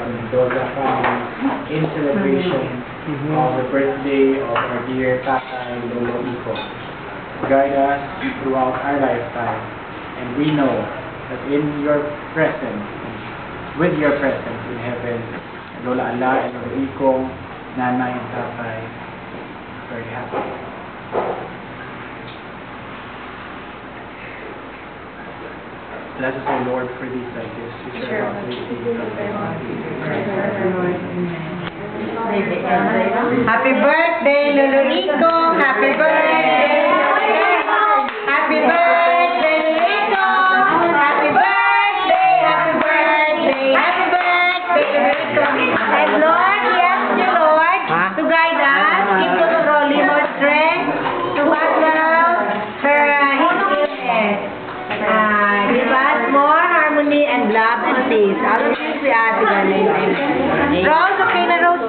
Mendoza family in celebration of the birthday of our dear Tatay Lolo Iko. Guide us throughout our lifetime, and we know that in your presence, with your presence in heaven, Lola Ala and Lolo Iko, Nanay and Tatay, very happy. Bless us, O Lord, for these like this, which are about to receive from thy bounty. Happy birthday, Lolo Iko! Happy birthday! Happy birthday, Lolo Iko! Happy birthday! Happy birthday! Happy birthday, Lolo Iko! And Lord, we ask you, Lord, to guide us, keep controlling our strength, to battle her illness. Give us more harmony and love and peace. All of this we ask in the name of Jesus. Rose, okay na Rose?